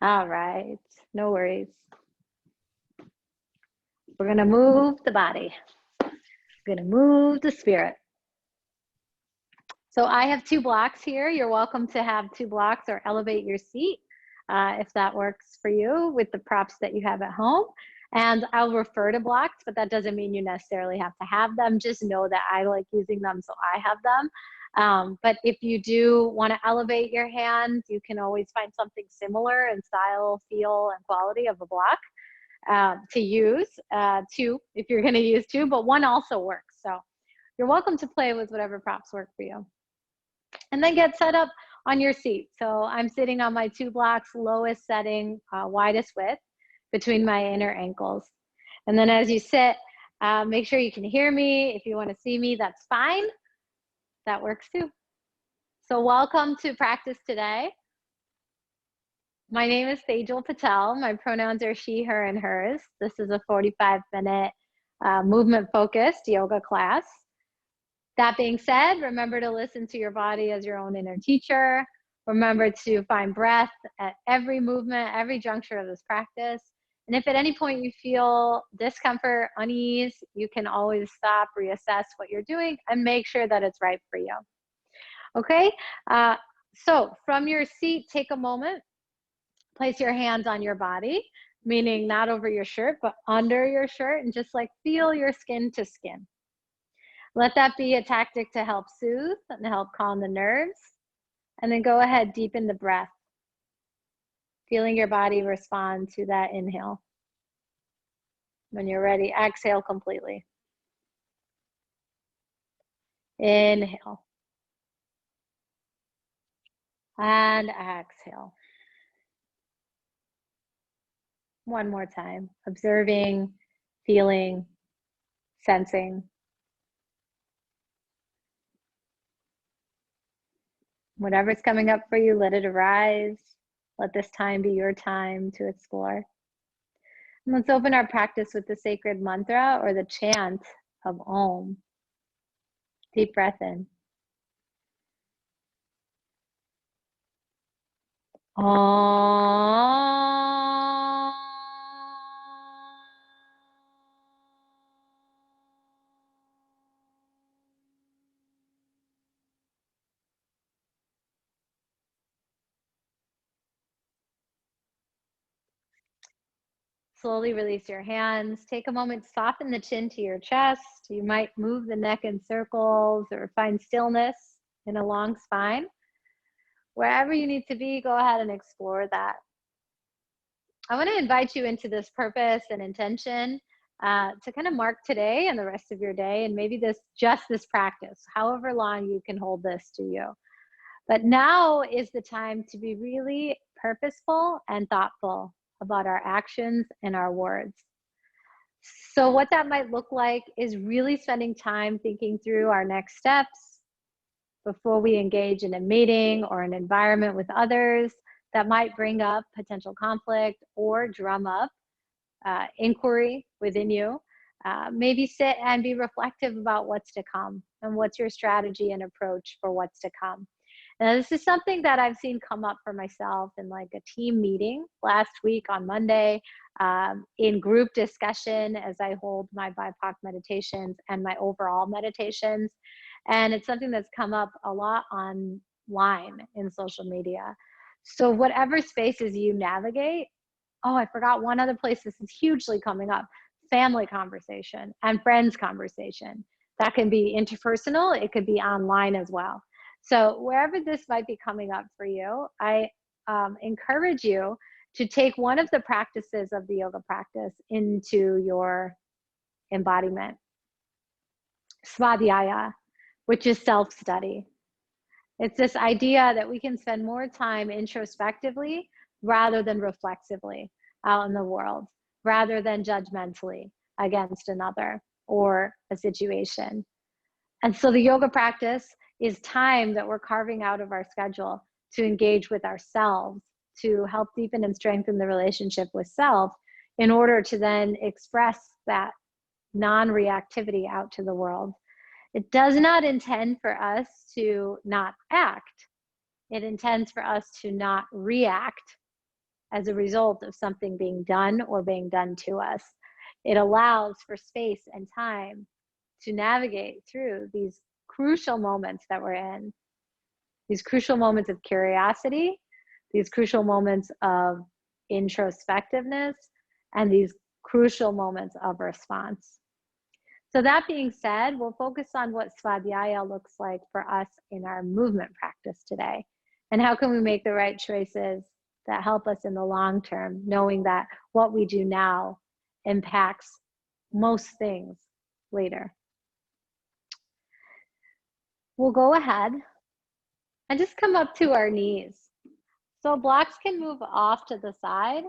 All right, no worries. We're gonna move the body. We're gonna move the spirit. So I have 2 blocks here. You're welcome to have 2 blocks or elevate your seat if that works for you with the props that you have at home. And I'll refer to blocks, but that doesn't mean you necessarily have to have them. Just know that I like using them, so I have them. But if you do want to elevate your hands, you can always find something similar in style, feel, and quality of a block to use. 2 if you're going to use 2, but 1 also works. So you're welcome to play with whatever props work for you. And then get set up on your seat. So I'm sitting on my 2 blocks, lowest setting, widest width between my inner ankles. And then as you sit, make sure you can hear me. If you want to see me, that's fine. That works too. So welcome to practice today. My name is Tejal Patel. My pronouns are she, her, and hers. This is a 45-minute movement-focused yoga class. That being said, remember to listen to your body as your own inner teacher. Remember to find breath at every movement, every juncture of this practice. And if at any point you feel discomfort, unease, you can always stop, reassess what you're doing, and make sure that it's right for you. Okay? So from your seat, take a moment. Place your hands on your body, meaning not over your shirt, but under your shirt, and just like feel your skin to skin. Let that be a tactic to help soothe and help calm the nerves. And then go ahead, deepen the breath. Feeling your body respond to that inhale. When you're ready, exhale completely. Inhale. And exhale. One more time. Observing, feeling, sensing. Whatever's coming up for you, let it arise. Let this time be your time to explore. And let's open our practice with the sacred mantra or the chant of Om. Deep breath in. Om. Slowly release your hands. Take a moment to soften the chin to your chest. You might move the neck in circles or find stillness in a long spine. Wherever you need to be, go ahead and explore that. I want to invite you into this purpose and intention to kind of mark today and the rest of your day, and maybe just this practice, however long you can hold this to you. But now is the time to be really purposeful and thoughtful about our actions and our words. So what that might look like is really spending time thinking through our next steps before we engage in a meeting or an environment with others that might bring up potential conflict or drum up inquiry within you. Maybe sit and be reflective about what's to come and what's your strategy and approach for what's to come. Now, this is something that I've seen come up for myself in like a team meeting last week on Monday, in group discussion as I hold my BIPOC meditations and my overall meditations. And it's something that's come up a lot online in social media. So whatever spaces you navigate, oh, I forgot one other place this is hugely coming up, family conversation and friends conversation. That can be interpersonal, it could be online as well. So wherever this might be coming up for you, I encourage you to take one of the practices of the yoga practice into your embodiment. Svadhyaya, which is self-study. It's this idea that we can spend more time introspectively rather than reflexively out in the world, rather than judgmentally against another or a situation. And so the yoga practice is time that we're carving out of our schedule to engage with ourselves, to help deepen and strengthen the relationship with self in order to then express that non-reactivity out to the world. It does not intend for us to not act. It intends for us to not react as a result of something being done or being done to us. It allows for space and time to navigate through these crucial moments that we're in, these crucial moments of curiosity, these crucial moments of introspectiveness, and these crucial moments of response. So that being said, we'll focus on what Svadhyaya looks like for us in our movement practice today. And how can we make the right choices that help us in the long term, knowing that what we do now impacts most things later. We'll go ahead and just come up to our knees. So blocks can move off to the side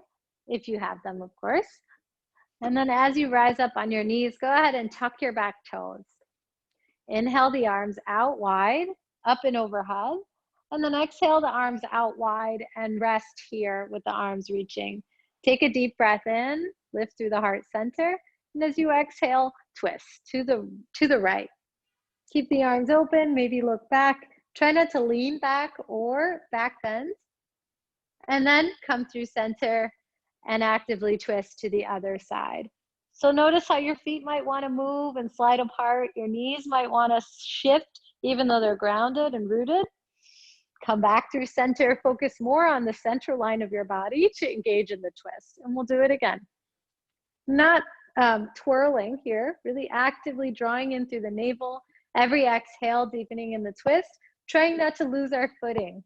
if you have them, of course. And then as you rise up on your knees, go ahead and tuck your back toes. Inhale the arms out wide, up and overhead. And then exhale the arms out wide and rest here with the arms reaching. Take a deep breath in, lift through the heart center. And as you exhale, twist to the right. Keep the arms open, maybe look back. Try not to lean back or back bend. And then come through center and actively twist to the other side. So notice how your feet might want to move and slide apart. Your knees might want to shift even though they're grounded and rooted. Come back through center. Focus more on the center line of your body to engage in the twist. And we'll do it again. Not twirling here, really actively drawing in through the navel. Every exhale, deepening in the twist. Trying not to lose our footing.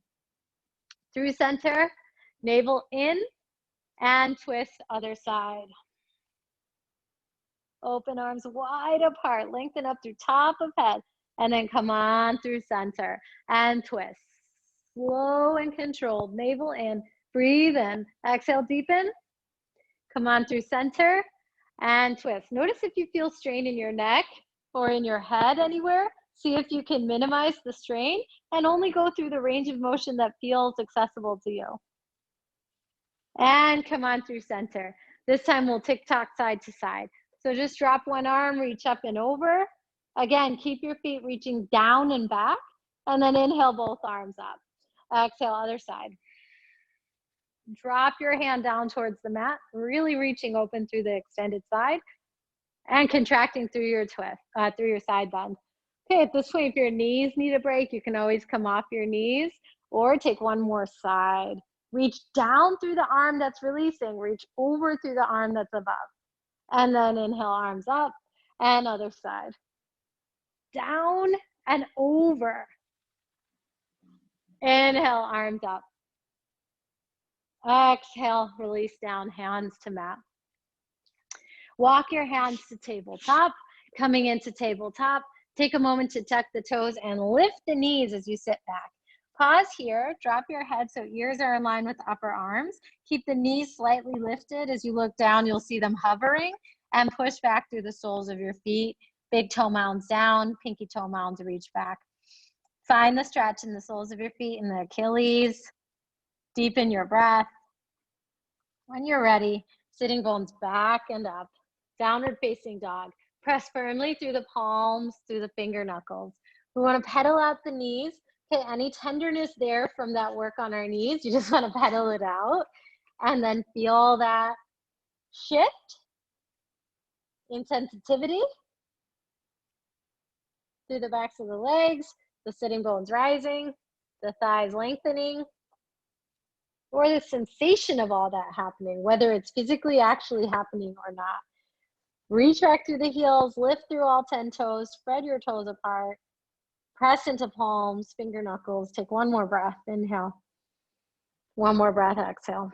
Through center, navel in, and twist other side. Open arms wide apart, lengthen up through top of head, and then come on through center and twist. Slow and controlled, navel in, breathe in, exhale, deepen. Come on through center and twist. Notice if you feel strain in your neck or in your head anywhere. See if you can minimize the strain and only go through the range of motion that feels accessible to you. And come on through center. This time we'll tick-tock side to side. So just drop one arm, reach up and over. Again, keep your feet reaching down and back, and then inhale both arms up. Exhale, other side. Drop your hand down towards the mat, really reaching open through the extended side and contracting through your twist, through your side bend. Okay, at this point, if your knees need a break, you can always come off your knees or take one more side. Reach down through the arm that's releasing, reach over through the arm that's above. And then inhale, arms up and other side. Down and over. Inhale, arms up. Exhale, release down, hands to mat. Walk your hands to tabletop. Coming into tabletop, take a moment to tuck the toes and lift the knees as you sit back. Pause here, drop your head so ears are in line with upper arms. Keep the knees slightly lifted. As you look down, you'll see them hovering, and push back through the soles of your feet. Big toe mounds down, pinky toe mounds reach back. Find the stretch in the soles of your feet and the Achilles. Deepen your breath. When you're ready, sitting bones back and up. Downward facing dog. Press firmly through the palms, through the finger knuckles. We want to pedal out the knees. Okay, any tenderness there from that work on our knees, you just want to pedal it out. And then feel that shift in sensitivity through the backs of the legs, the sitting bones rising, the thighs lengthening, or the sensation of all that happening, whether it's physically actually happening or not. Reach back through the heels, lift through all 10 toes, spread your toes apart, press into palms, finger knuckles. Take one more breath, inhale. One more breath, exhale.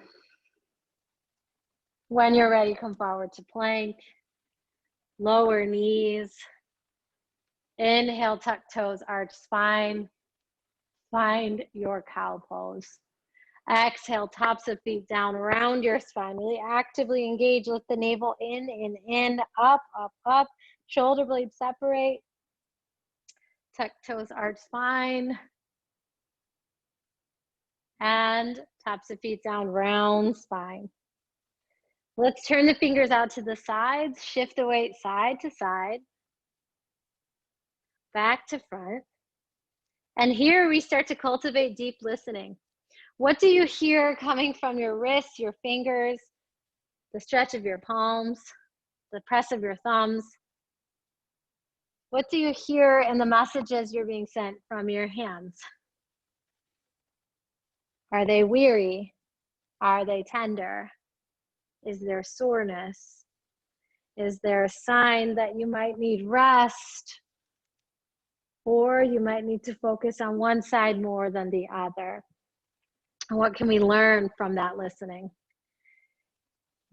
When you're ready, come forward to plank. Lower knees. Inhale, tuck toes, arch spine. Find your cow pose. Exhale, tops of feet down around your spine. Really actively engage. Lift the navel in, up, up, up. Shoulder blades separate. Tuck toes, arch spine. And tops of feet down, round spine. Let's turn the fingers out to the sides. Shift the weight side to side. Back to front. And here we start to cultivate deep listening. What do you hear coming from your wrists, your fingers, the stretch of your palms, the press of your thumbs? What do you hear in the messages you're being sent from your hands? Are they weary? Are they tender? Is there soreness? Is there a sign that you might need rest? Or you might need to focus on one side more than the other? And what can we learn from that listening?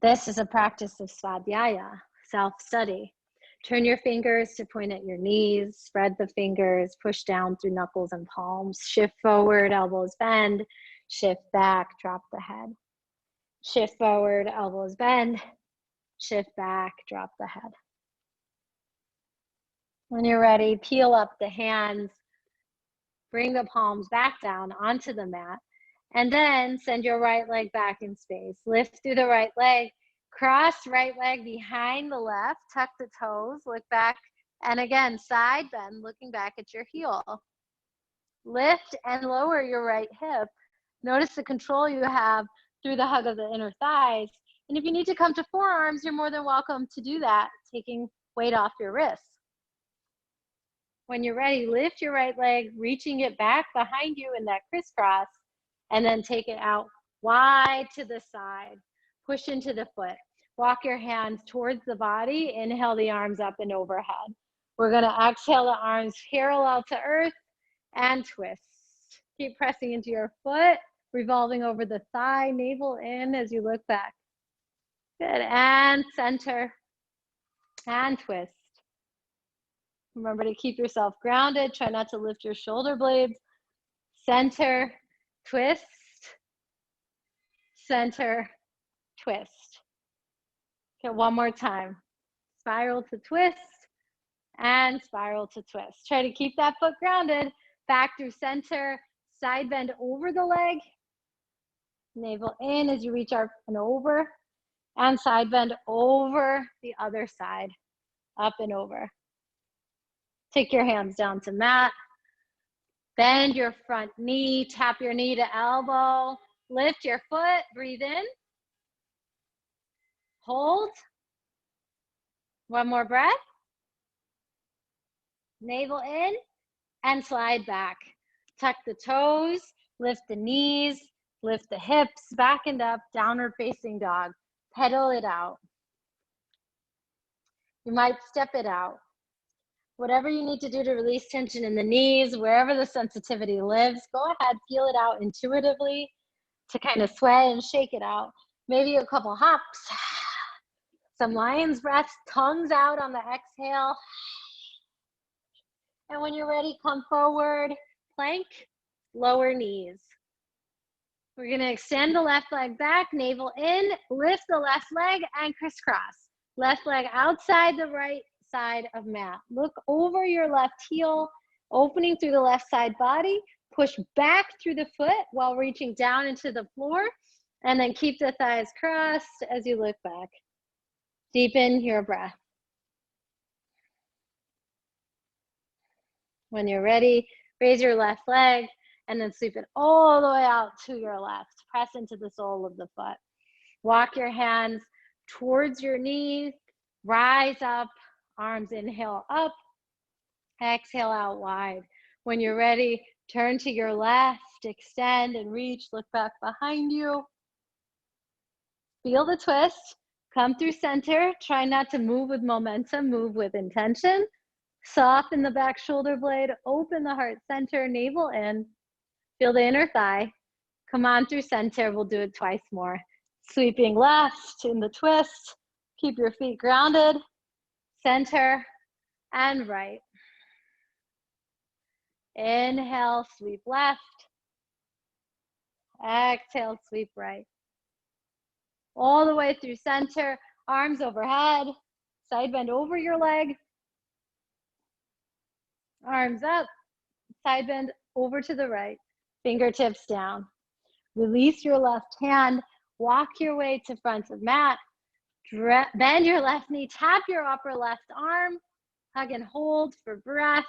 This is a practice of Svadhyaya, self-study. Turn your fingers to point at your knees, spread the fingers, push down through knuckles and palms, shift forward, elbows bend, shift back, drop the head. Shift forward, elbows bend, shift back, drop the head. When you're ready, peel up the hands, bring the palms back down onto the mat, and then send your right leg back in space. Lift through the right leg, cross right leg behind the left, tuck the toes, look back, and again, side bend, looking back at your heel. Lift and lower your right hip. Notice the control you have through the hug of the inner thighs. And if you need to come to forearms, you're more than welcome to do that, taking weight off your wrists. When you're ready, lift your right leg, reaching it back behind you in that crisscross, and then take it out wide to the side. Push into the foot. Walk your hands towards the body. Inhale the arms up and overhead. We're going to exhale the arms parallel to earth and twist. Keep pressing into your foot, revolving over the thigh, navel in as you look back. Good, and center, and twist. Remember to keep yourself grounded. Try not to lift your shoulder blades. Center, twist, center, twist. Okay, one more time. Spiral to twist, and spiral to twist. Try to keep that foot grounded. Back through center, side bend over the leg. Navel in as you reach up and over. And side bend over the other side, up and over. Take your hands down to mat. Bend your front knee, tap your knee to elbow. Lift your foot, breathe in. Hold. One more breath. Navel in and slide back. Tuck the toes, lift the knees, lift the hips, back and up, downward facing dog. Pedal it out. You might step it out. Whatever you need to do to release tension in the knees, wherever the sensitivity lives, go ahead, feel it out intuitively to kind of sway and shake it out. Maybe a couple hops, some lion's breath, tongues out on the exhale. And when you're ready, come forward, plank, lower knees. We're gonna extend the left leg back, navel in, lift the left leg and crisscross. Left leg outside the right side of mat. Look over your left heel, opening through the left side body. Push back through the foot while reaching down into the floor. And then keep the thighs crossed as you look back. Deepen your breath. When you're ready, raise your left leg and then sweep it all the way out to your left. Press into the sole of the foot. Walk your hands towards your knees. Rise up. Arms inhale up. Exhale out wide. When you're ready, turn to your left. Extend and reach. Look back behind you. Feel the twist. Come through center. Try not to move with momentum. Move with intention. Soften the back shoulder blade, open the heart center, navel in. Feel the inner thigh. Come on through center. We'll do it twice more. Sweeping left in the twist. Keep your feet grounded. Center and right. Inhale, sweep left. Exhale, sweep right. All the way through center, arms overhead. Side bend over your leg. Arms up, side bend over to the right, fingertips down. Release your left hand, walk your way to front of mat, bend your left knee, tap your upper left arm, hug and hold for breath.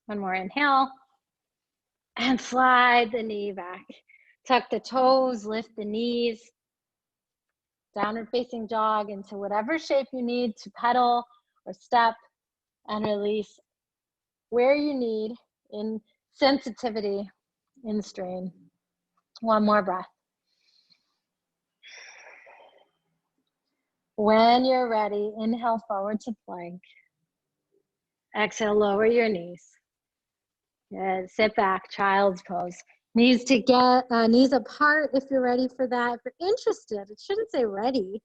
One more inhale. And slide the knee back. Tuck the toes, lift the knees. Downward facing dog into whatever shape you need to pedal or step, and release where you need in sensitivity, in strain. One more breath. When you're ready, inhale forward to plank. Exhale, lower your knees. Good. Sit back, child's pose. Knees apart if you're ready for that. If you're interested, it shouldn't say ready.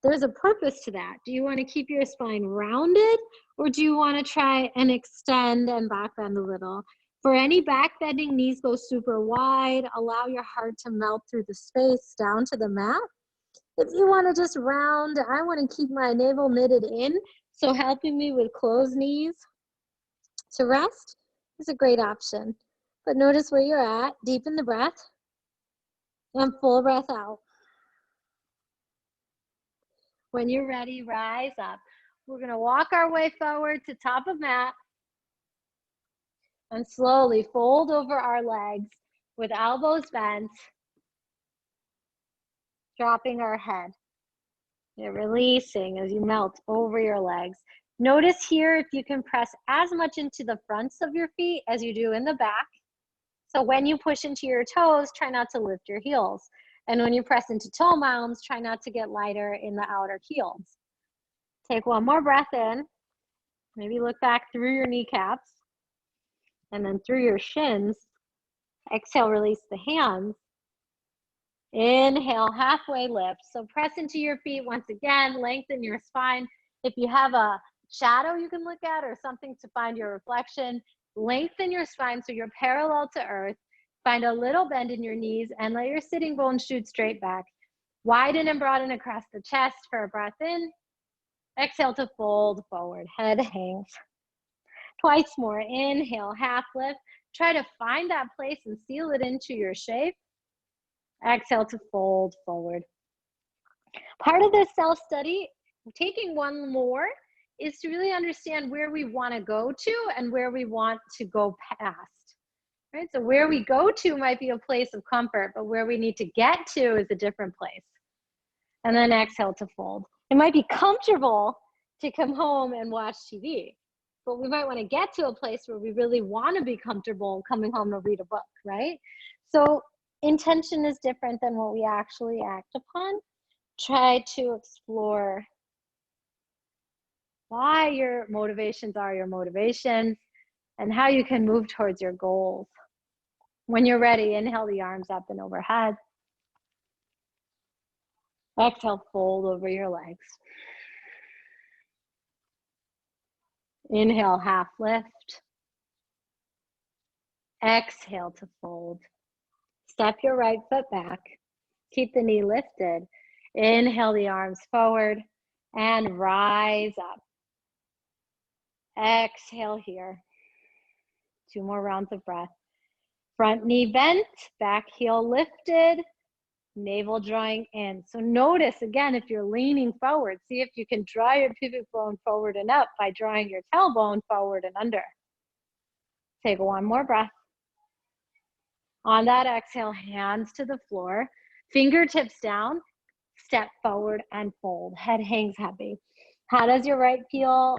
There's a purpose to that. Do you want to keep your spine rounded, or do you want to try and extend and back bend a little? For any back bending, knees go super wide. Allow your heart to melt through the space down to the mat. If you want to just round, I want to keep my navel knitted in, so helping me with closed knees to rest is a great option. But notice where you're at, deepen the breath, and full breath out. When you're ready, rise up. We're gonna walk our way forward to top of mat and slowly fold over our legs with elbows bent, dropping our head. You're releasing as you melt over your legs. Notice here if you can press as much into the fronts of your feet as you do in the back. So when you push into your toes, try not to lift your heels. And when you press into toe mounds, try not to get lighter in the outer heels. Take one more breath in. Maybe look back through your kneecaps and then through your shins. Exhale, release the hands. Inhale, halfway lift. So press into your feet once again, lengthen your spine. If you have a shadow you can look at or something to find your reflection, lengthen your spine so you're parallel to earth. Find a little bend in your knees and let your sitting bones shoot straight back. Widen and broaden across the chest for a breath in. Exhale to fold forward, head hangs. Twice more, inhale, half lift. Try to find that place and seal it into your shape. Exhale to fold forward. Part of this self-study, taking one more, is to really understand where we want to go to and where we want to go past. Right? So where we go to might be a place of comfort, but where we need to get to is a different place. And then exhale to fold. It might be comfortable to come home and watch TV, but we might want to get to a place where we really want to be comfortable coming home to read a book, right? So intention is different than what we actually act upon. Try to explore why your motivations are your motivations and how you can move towards your goals. When you're ready, inhale the arms up and overhead. Exhale, fold over your legs. Inhale, half lift. Exhale to fold. Step your right foot back. Keep the knee lifted. Inhale the arms forward and rise up. Exhale here. 2 more rounds of breath. Front knee bent, back heel lifted, navel drawing in. So notice again, if you're leaning forward, see if you can draw your pivot bone forward and up by drawing your tailbone forward and under. Take one more breath. On that exhale, hands to the floor, fingertips down, step forward and fold. Head hangs heavy. How does your right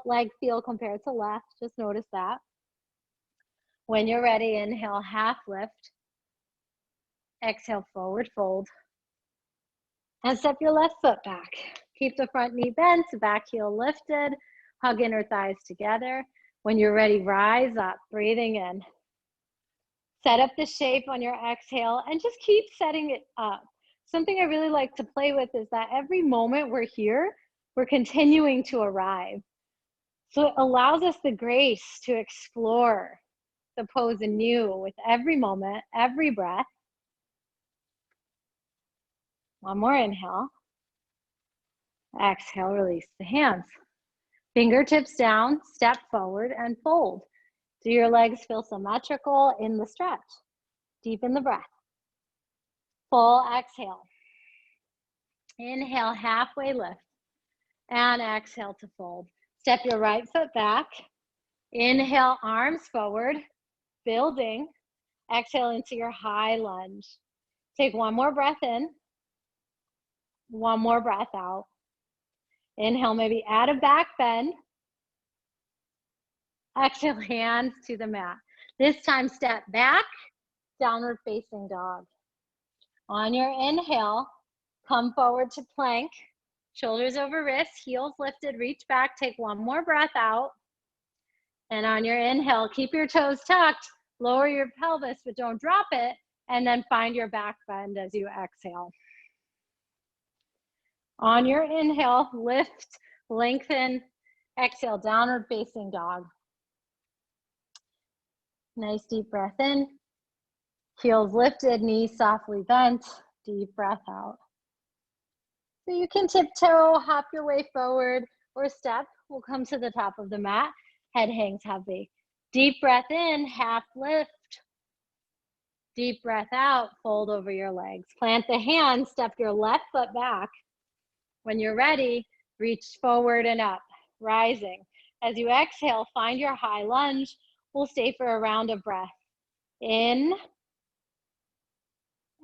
leg feel compared to left? Just notice that. When you're ready, inhale, half lift. Exhale, forward fold. And step your left foot back. Keep the front knee bent, back heel lifted. Hug inner thighs together. When you're ready, rise up, breathing in. Set up the shape on your exhale and just keep setting it up. Something I really like to play with is that every moment we're here, we're continuing to arrive. So it allows us the grace to explore the pose anew with every moment, every breath. One more inhale. Exhale, release the hands. Fingertips down, step forward and fold. Do your legs feel symmetrical in the stretch? Deepen the breath. Full exhale. Inhale, halfway lift. And exhale to fold. Step your right foot back. Inhale, arms forward, building. Exhale into your high lunge. Take one more breath in. One more breath out. Inhale, maybe add a back bend. Exhale, hands to the mat. This time, step back, downward facing dog. On your inhale, come forward to plank. Shoulders over wrists, heels lifted, reach back, take one more breath out. And on your inhale, keep your toes tucked, lower your pelvis, but don't drop it. And then find your back bend as you exhale. On your inhale, lift, lengthen, exhale, downward facing dog. Nice deep breath in. Heels lifted, knees softly bent. Deep breath out. So you can tiptoe, hop your way forward, or step. We'll come to the top of the mat. Head hangs heavy. Deep breath in, half lift. Deep breath out, fold over your legs. Plant the hands, step your left foot back. When you're ready, reach forward and up, rising. As you exhale, find your high lunge. We'll stay for a round of breath. In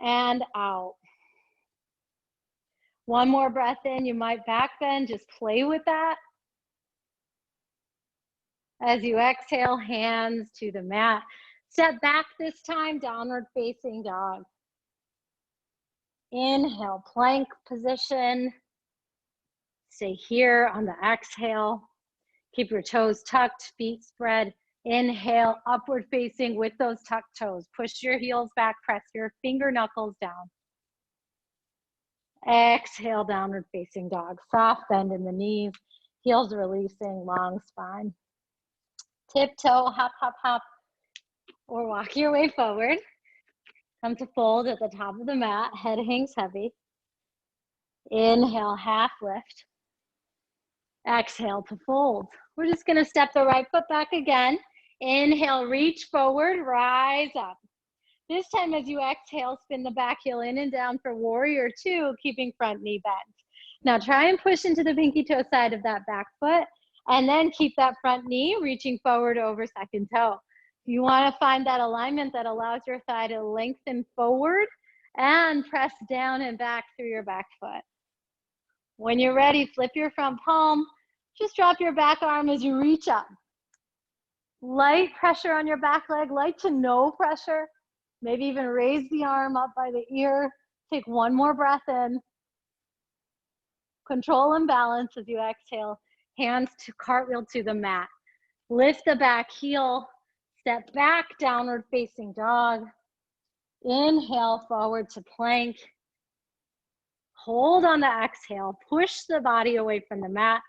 and out. One more breath in, you might back bend, just play with that. As you exhale, hands to the mat. Step back this time, downward facing dog. Inhale, plank position. Stay here on the exhale. Keep your toes tucked, feet spread. Inhale, upward facing with those tucked toes. Push your heels back, press your finger knuckles down. Exhale, downward facing dog. Soft bend in the knees, heels releasing, long spine. Tiptoe, hop, hop, hop, or walk your way forward. Come to fold at the top of the mat, head hangs heavy. Inhale, half lift. Exhale to fold. We're just gonna step the right foot back again. Inhale, reach forward, rise up. This time as you exhale, spin the back heel in and down for warrior two, keeping front knee bent. Now try and push into the pinky toe side of that back foot, and then keep that front knee reaching forward over second toe. You wanna find that alignment that allows your thigh to lengthen forward and press down and back through your back foot. When you're ready, flip your front palm. Just drop your back arm as you reach up. Light pressure on your back leg, light to no pressure. Maybe even raise the arm up by the ear. Take one more breath in. Control and balance as you exhale. Hands to cartwheel to the mat. Lift the back heel. Step back, downward facing dog. Inhale, forward to plank. Hold on the exhale. Push the body away from the mat.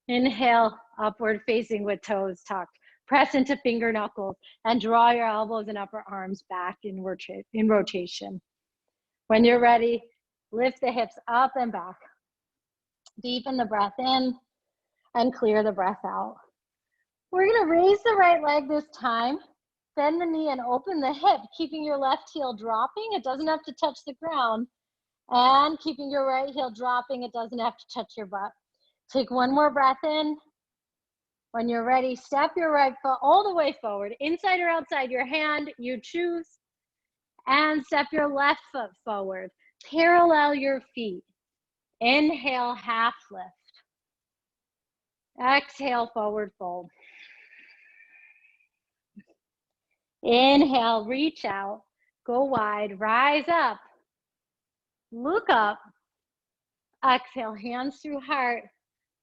Inhale, upward facing with toes tucked. Press into finger knuckles and draw your elbows and upper arms back in rotation. When you're ready, lift the hips up and back. Deepen the breath in and clear the breath out. We're gonna raise the right leg this time. Bend the knee and open the hip, keeping your left heel dropping. It doesn't have to touch the ground. And keeping your right heel dropping, it doesn't have to touch your butt. Take one more breath in. When you're ready, step your right foot all the way forward, inside or outside your hand, you choose. And step your left foot forward. Parallel your feet. Inhale, half lift. Exhale, forward fold. Inhale, reach out, go wide, rise up, look up. Exhale, hands through heart,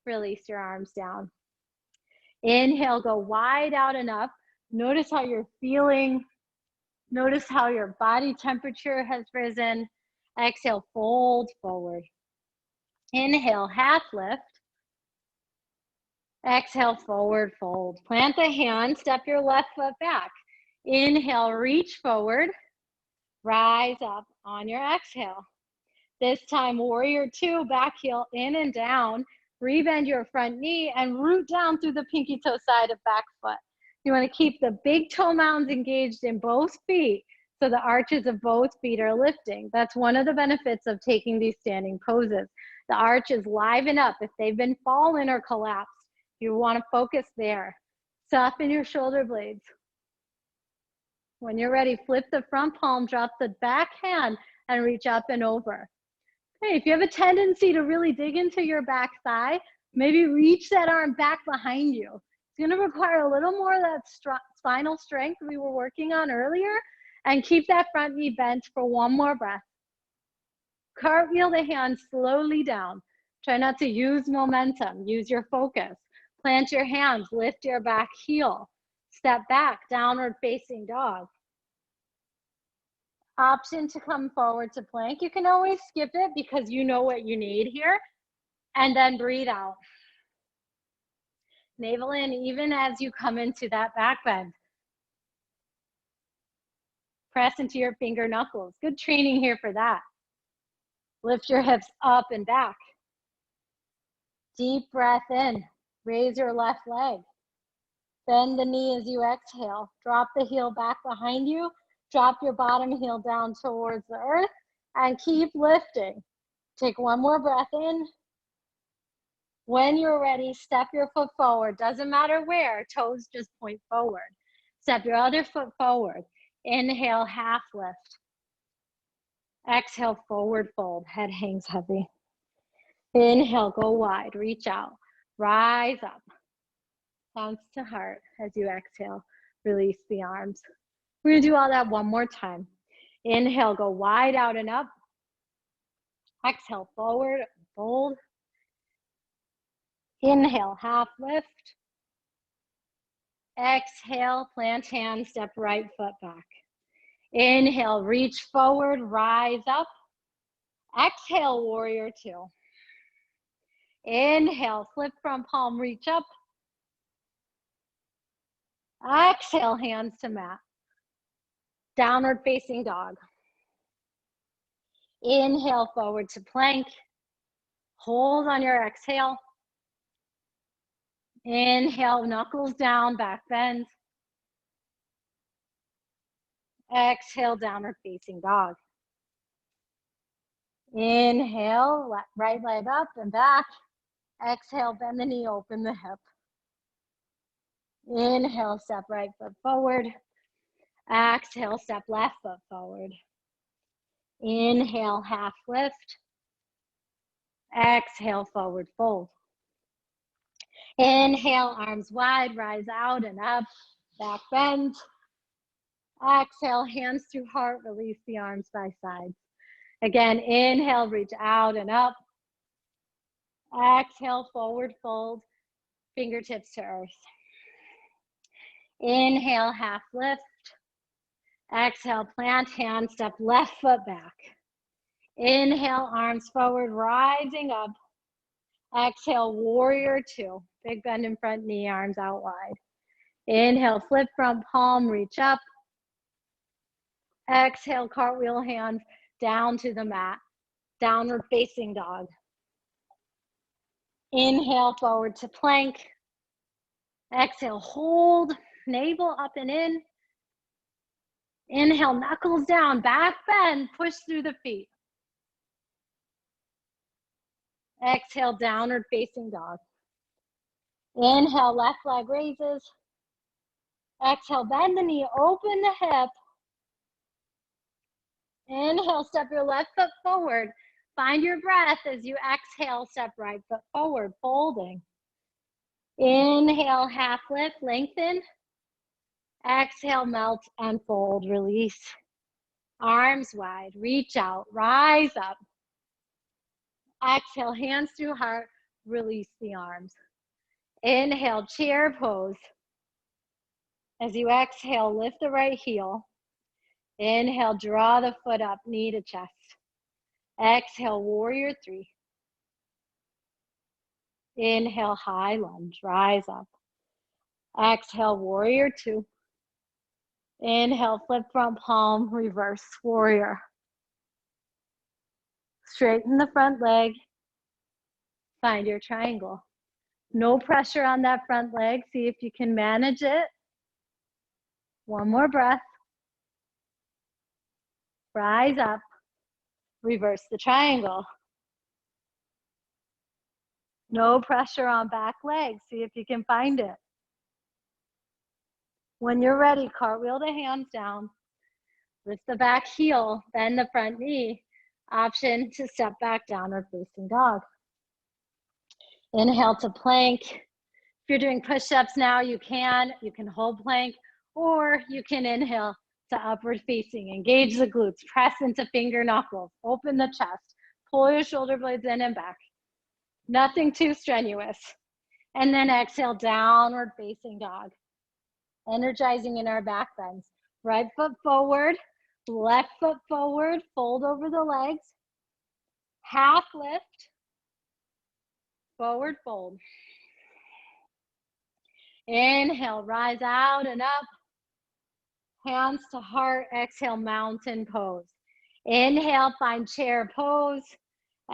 release your arms down. Inhale, go wide out and up. Notice how you're feeling. Notice how your body temperature has risen. Exhale, fold forward. Inhale, half lift. Exhale, forward fold. Plant the hand, step your left foot back. Inhale, reach forward. Rise up on your exhale. This time, warrior two, back heel in and down. Rebend your front knee and root down through the pinky toe side of back foot. You want to keep the big toe mounds engaged in both feet so the arches of both feet are lifting. That's one of the benefits of taking these standing poses. The arches liven up. If they've been fallen or collapsed, you want to focus there. Soften your shoulder blades. When you're ready, flip the front palm, drop the back hand, and reach up and over. Okay, if you have a tendency to really dig into your back thigh, maybe reach that arm back behind you. It's going to require a little more of that spinal strength we were working on earlier, and keep that front knee bent for one more breath. Cartwheel the hands slowly down. Try not to use momentum, use your focus. Plant your hands, lift your back heel. Step back, downward facing dog. Option to come forward to plank. You can always skip it because you know what you need here. And then breathe out. Navel in even as you come into that back bend. Press into your finger knuckles. Good training here for that. Lift your hips up and back. Deep breath in. Raise your left leg. Bend the knee as you exhale. Drop the heel back behind you. Drop your bottom heel down towards the earth and keep lifting. Take one more breath in. When you're ready, step your foot forward. Doesn't matter where, toes just point forward. Step your other foot forward. Inhale, half lift. Exhale, forward fold. Head hangs heavy. Inhale, go wide, reach out. Rise up. Bounce to heart as you exhale. Release the arms. We're gonna do all that one more time. Inhale, go wide out and up. Exhale, forward, fold. Inhale, half lift. Exhale, plant hands, step right foot back. Inhale, reach forward, rise up. Exhale, warrior two. Inhale, flip front palm, reach up. Exhale, hands to mat. Downward facing dog. Inhale, forward to plank. Hold on your exhale. Inhale, knuckles down, back bend. Exhale, downward facing dog. Inhale, right leg up and back. Exhale, bend the knee, open the hip. Inhale, step right foot forward. Exhale, step left foot forward. Inhale, half lift. Exhale, forward fold. Inhale, arms wide, rise out and up, back bend. Exhale, hands to heart, release the arms by sides. Again, inhale, reach out and up. Exhale, forward fold, fingertips to earth. Inhale, half lift. Exhale, plant hand, step left foot back. Inhale, arms forward, rising up. Exhale, warrior two. Big bend in front knee, arms out wide. Inhale, flip front palm, reach up. Exhale, cartwheel hands down to the mat. Downward facing dog. Inhale, forward to plank. Exhale, hold, navel up and in. Inhale, knuckles down, back bend, push through the feet. Exhale, downward facing dog. Inhale, left leg raises. Exhale, bend the knee, open the hip. Inhale, step your left foot forward. Find your breath as you exhale, step right foot forward, folding. Inhale, half lift, lengthen. Exhale, melt and fold, release. Arms wide, reach out, rise up. Exhale, hands to heart, release the arms. Inhale, chair pose. As you exhale, lift the right heel. Inhale, draw the foot up, knee to chest. Exhale, warrior three. Inhale, high lunge, rise up. Exhale, warrior two. Inhale, flip front palm, reverse warrior. Straighten the front leg. Find your triangle. No pressure on that front leg. See if you can manage it. One more breath. Rise up. Reverse the triangle. No pressure on back leg. See if you can find it. When you're ready, cartwheel the hands down, lift the back heel, bend the front knee. Option to step back, downward facing dog. Inhale to plank. If you're doing push-ups now, you can hold plank, or you can inhale to upward facing. Engage the glutes, press into finger knuckles, open the chest, pull your shoulder blades in and back. Nothing too strenuous. And then exhale, downward facing dog. Energizing in our back bends. Right foot forward, left foot forward, fold over the legs. Half lift, forward fold. Inhale, rise out and up. Hands to heart, exhale, mountain pose. Inhale, find chair pose.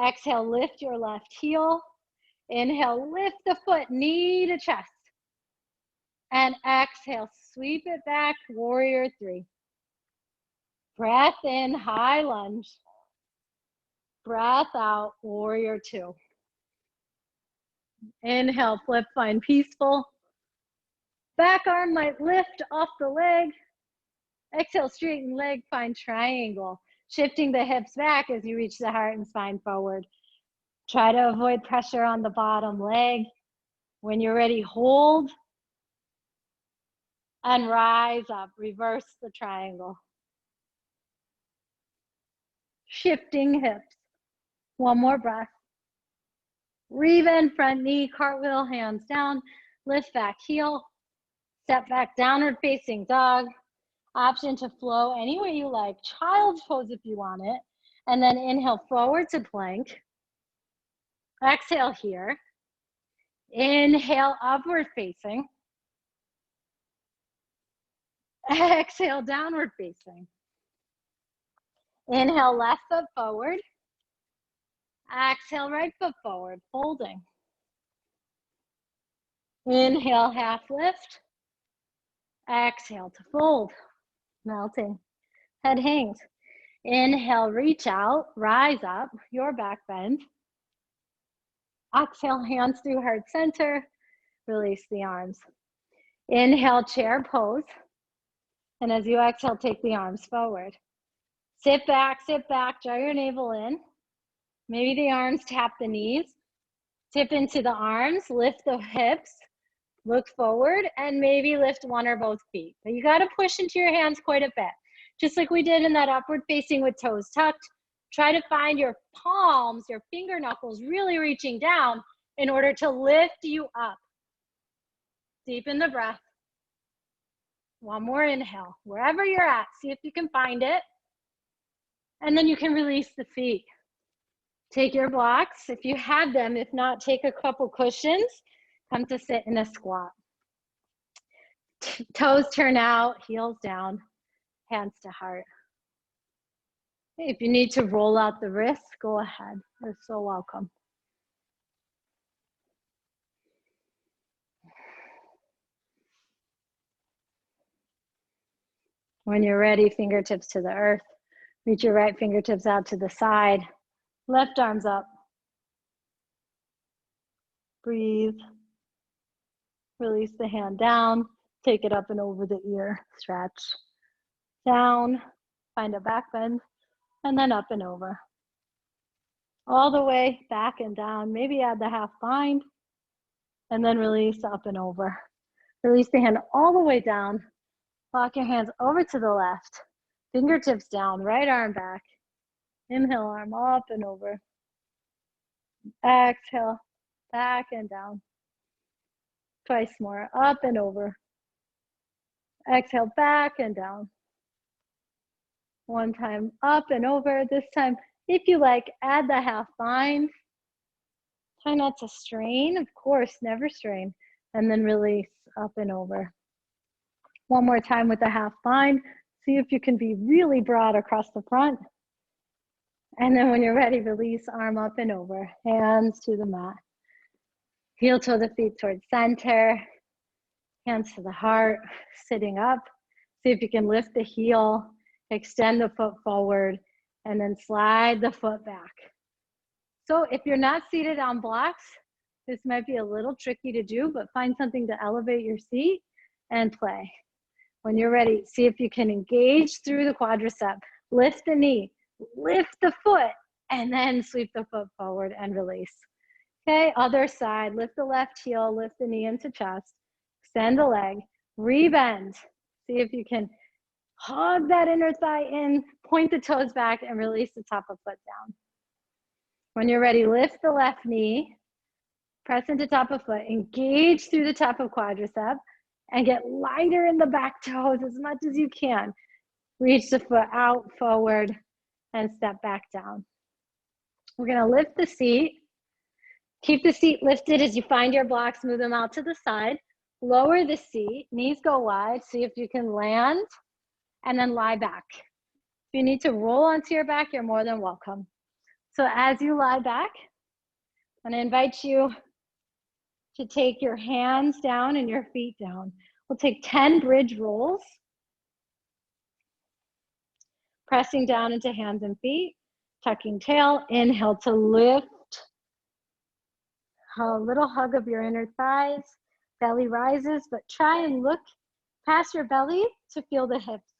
Exhale, lift your left heel. Inhale, lift the foot, knee to chest. And exhale, sweep it back, warrior three. Breath in, high lunge. Breath out, warrior two. Inhale, flip, find peaceful. Back arm might lift off the leg. Exhale, straighten leg, find triangle. Shifting the hips back as you reach the heart and spine forward. Try to avoid pressure on the bottom leg. When you're ready, hold and rise up. Reverse the triangle. Shifting hips. One more breath. Rebend front knee, cartwheel, hands down. Lift back heel. Step back, downward facing dog. Option to flow any way you like. Child's pose if you want it. And then inhale forward to plank. Exhale here. Inhale, upward facing. Exhale, downward facing. Inhale, left foot forward. Exhale, right foot forward, folding. Inhale, half lift. Exhale to fold, melting. Head hangs. Inhale, reach out, rise up, your back bend. Exhale, hands through heart center. Release the arms. Inhale, chair pose. And as you exhale, take the arms forward. Sit back, draw your navel in. Maybe the arms tap the knees. Tip into the arms, lift the hips, look forward, and maybe lift one or both feet. But you gotta push into your hands quite a bit. Just like we did in that upward facing with toes tucked. Try to find your palms, your finger knuckles really reaching down in order to lift you up. Deepen the breath. One more inhale. Wherever you're at, see if you can find it. And then you can release the feet. Take your blocks if you have them. If not, take a couple cushions. Come to sit in a squat. Toes turn out, heels down, hands to heart. If you need to roll out the wrists, go ahead. You're so welcome. When you're ready, fingertips to the earth. Reach your right fingertips out to the side. Left arms up. Breathe. Release the hand down. Take it up and over the ear. Stretch. Down. Find a back bend. And then up and over. All the way back and down. Maybe add the half bind. And then release up and over. Release the hand all the way down. Walk your hands over to the left. Fingertips down, right arm back. Inhale, arm up and over. Exhale, back and down. Twice more, up and over. Exhale, back and down. One time, up and over. This time, if you like, add the half bind. Try not to strain, of course, never strain. And then release up and over. One more time with the half bind. See if you can be really broad across the front. And then when you're ready, release, arm up and over, hands to the mat. Heel toe the feet towards center, hands to the heart, sitting up. See if you can lift the heel, extend the foot forward, and then slide the foot back. So if you're not seated on blocks, this might be a little tricky to do, but find something to elevate your seat and play. When you're ready, see if you can engage through the quadricep. Lift the knee, lift the foot, and then sweep the foot forward and release. Okay, other side, lift the left heel, lift the knee into chest, extend the leg, rebend. See if you can hug that inner thigh in, point the toes back, and release the top of foot down. When you're ready, lift the left knee, press into top of foot, engage through the top of quadricep, and get lighter in the back toes as much as you can. Reach the foot out, forward, and step back down. We're gonna lift the seat. Keep the seat lifted as you find your blocks, move them out to the side. Lower the seat, knees go wide. See if you can land and then lie back. If you need to roll onto your back, you're more than welcome. So as you lie back, I'm gonna invite you to take your hands down and your feet down. We'll take 10 bridge rolls, pressing down into hands and feet, tucking tail, inhale to lift. A little hug of your inner thighs, belly rises, but try and look past your belly to feel the hips.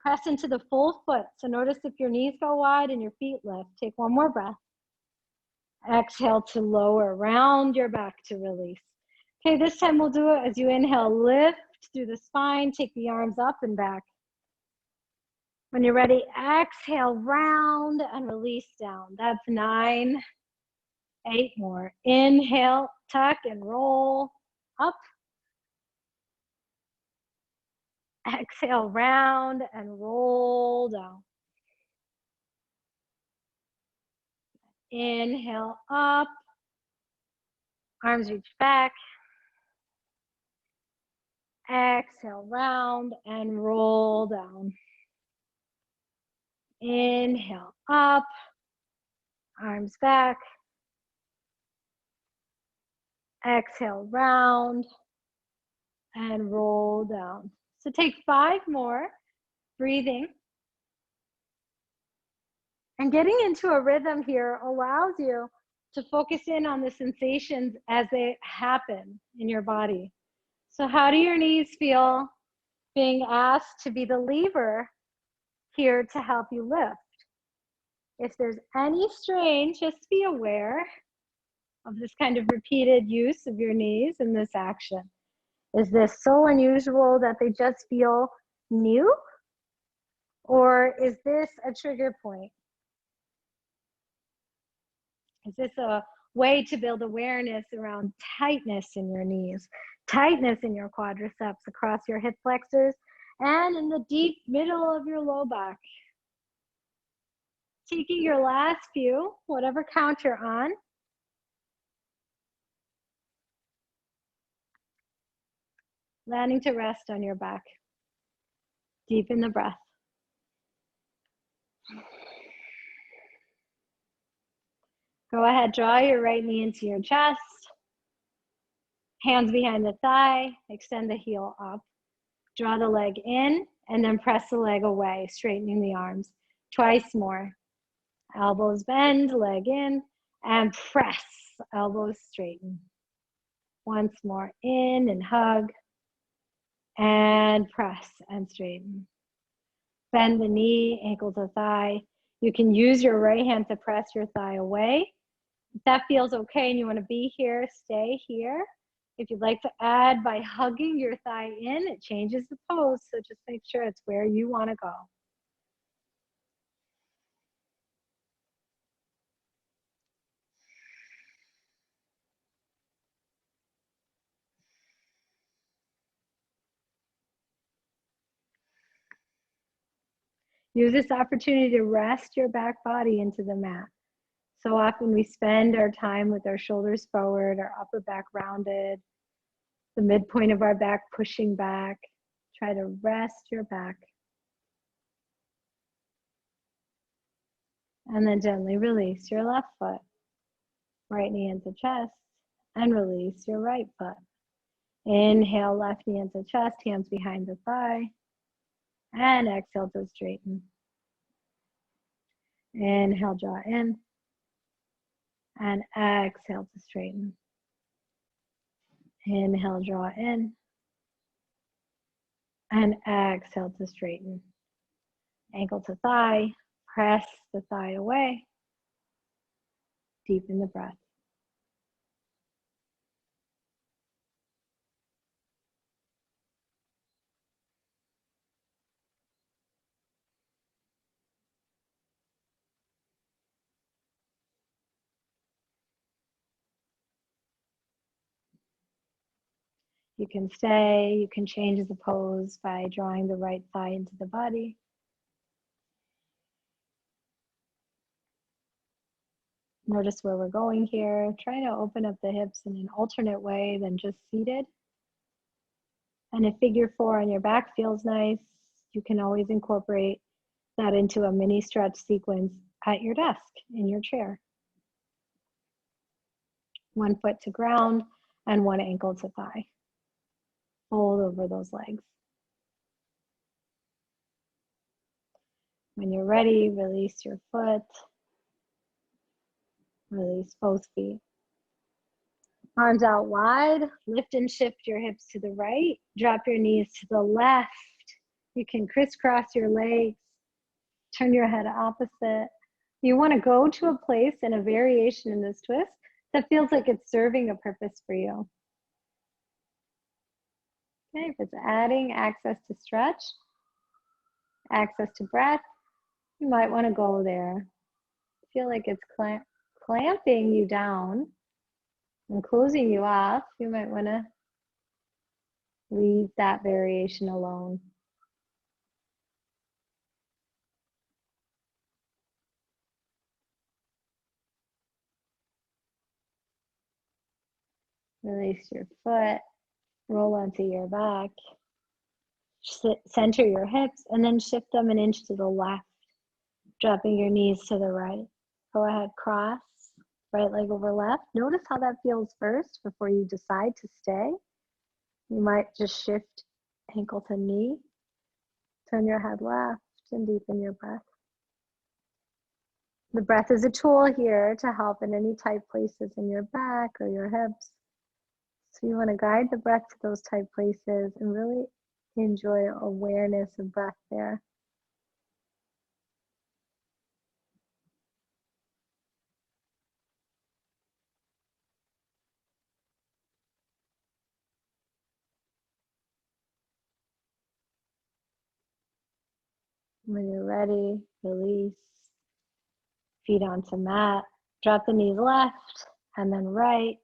Press into the full foot. So notice if your knees go wide and your feet lift. Take one more breath. Exhale to lower, round your back to release. Okay, this time we'll do it as you inhale, lift through the spine, take the arms up and back. When you're ready, exhale, round and release down. That's 9. 8 more. Inhale, tuck and roll up. Exhale, round and roll down. Inhale, up. Arms reach back. Exhale, round and roll down. Inhale, up. Arms back. Exhale, round and roll down. So take 5 more, breathing. And getting into a rhythm here allows you to focus in on the sensations as they happen in your body. So how do your knees feel being asked to be the lever here to help you lift? If there's any strain, just be aware of this kind of repeated use of your knees in this action. Is this so unusual that they just feel new? Or is this a trigger point? Is this a way to build awareness around tightness in your knees, tightness in your quadriceps across your hip flexors, and in the deep middle of your low back? Taking your last few, whatever count you're on. Landing to rest on your back. Deepen the breath. Go ahead, draw your right knee into your chest. Hands behind the thigh, extend the heel up. Draw the leg in and then press the leg away, straightening the arms. Twice more. Elbows bend, leg in, and press, elbows straighten. Once more, in and hug, and press and straighten. Bend the knee, ankle to thigh. You can use your right hand to press your thigh away. If that feels okay and you want to be here, stay here. If you'd like to add by hugging your thigh in, it changes the pose, so just make sure it's where you want to go. Use this opportunity to rest your back body into the mat. So often we spend our time with our shoulders forward, our upper back rounded, the midpoint of our back pushing back. Try to rest your back. And then gently release your left foot. Right knee into chest and release your right foot. Inhale, left knee into chest, hands behind the thigh. And exhale to straighten. Inhale, draw in. And exhale to straighten. Inhale, draw in. And exhale to straighten. Ankle to thigh, press the thigh away. Deepen the breath. You can stay, you can change the pose by drawing the right thigh into the body. Notice where we're going here. Try to open up the hips in an alternate way than just seated. And if figure 4 on your back feels nice, you can always incorporate that into a mini stretch sequence at your desk, in your chair. One foot to ground and one ankle to thigh. Fold over those legs. When you're ready, release your foot. Release both feet. Arms out wide. Lift and shift your hips to the right. Drop your knees to the left. You can crisscross your legs. Turn your head opposite. You want to go to a place in a variation in this twist that feels like it's serving a purpose for you. Okay, if it's adding access to stretch, access to breath, you might want to go there. Feel like it's clamping you down and closing you off, you might want to leave that variation alone. Release your foot, roll onto your back, center your hips, and then shift them an inch to the left, dropping your knees to the right. Go ahead, cross, right leg over left. Notice how that feels first before you decide to stay. You might just shift ankle to knee, turn your head left, and deepen your breath. The breath is a tool here to help in any tight places in your back or your hips. So you want to guide the breath to those tight places and really enjoy awareness of breath there. When you're ready, release. Feet onto mat. Drop the knees left and then right.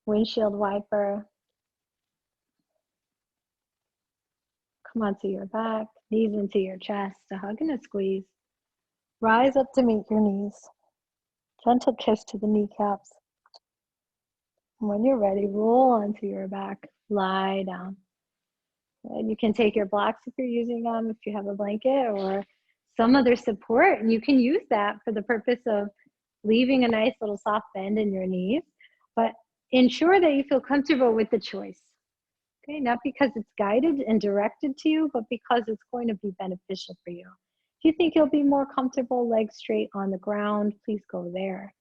Windshield wiper. Come onto your back. Knees into your chest. A hug and a squeeze. Rise up to meet your knees. Gentle kiss to the kneecaps. When you're ready, roll onto your back. Lie down. And you can take your blocks if you're using them, if you have a blanket or some other support, and you can use that for the purpose of leaving a nice little soft bend in your knees, but ensure that you feel comfortable with the choice. Okay, not because it's guided and directed to you, but because it's going to be beneficial for you. If you think you'll be more comfortable, legs straight on the ground, please go there.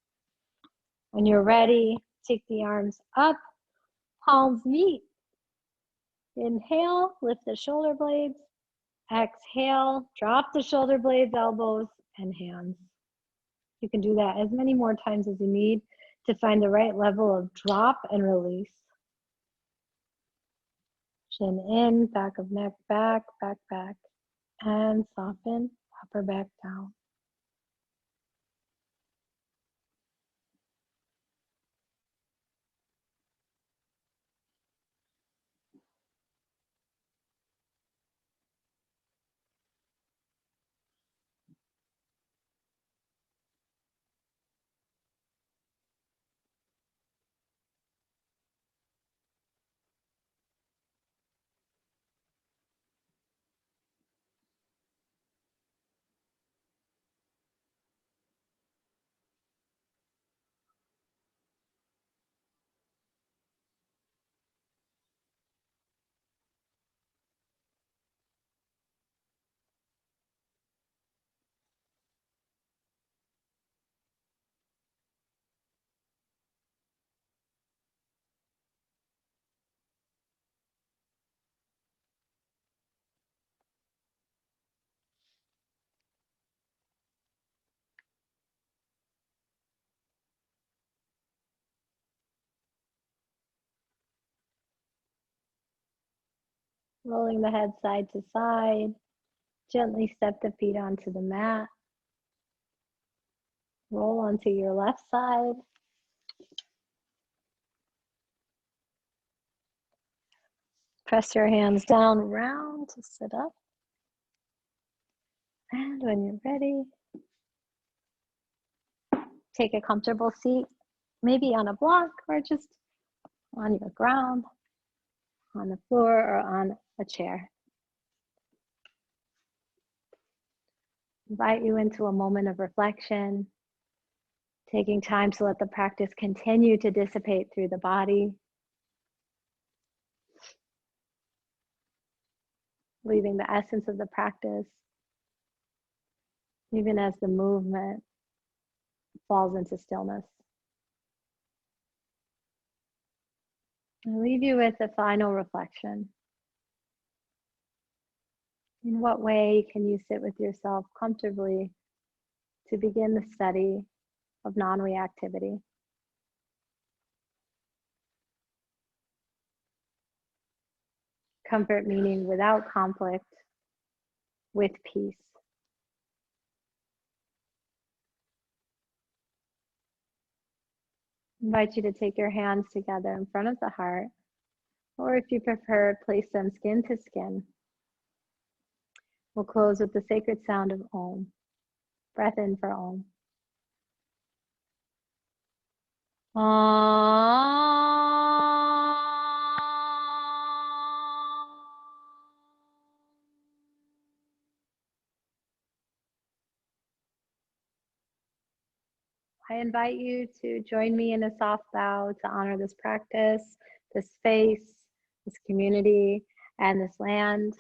When you're ready, take the arms up, palms meet. Inhale, lift the shoulder blades. Exhale, drop the shoulder blades, elbows, and hands. You can do that as many more times as you need to find the right level of drop and release. Chin in, back of neck back, back, back, and soften, upper back down. Rolling the head side to side. Gently step the feet onto the mat. Roll onto your left side. Press your hands down, round to sit up. And when you're ready, take a comfortable seat, maybe on a block or just on your ground, on the floor or on a chair. Invite you into a moment of reflection, taking time to let the practice continue to dissipate through the body, leaving the essence of the practice, even as the movement falls into stillness. I leave you with a final reflection. In what way can you sit with yourself comfortably to begin the study of non-reactivity? Comfort meaning without conflict, with peace. I invite you to take your hands together in front of the heart, or if you prefer, place them skin to skin. We'll close with the sacred sound of Om. Breath in for Om. I invite you to join me in a soft bow to honor this practice, this space, this community, and this land.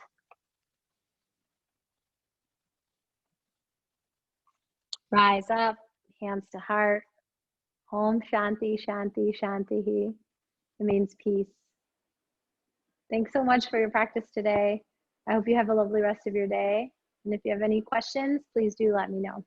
Rise up, hands to heart. Om Shanti Shanti Shanti. It means peace. Thanks so much for your practice today. I hope you have a lovely rest of your day. And if you have any questions, please do let me know.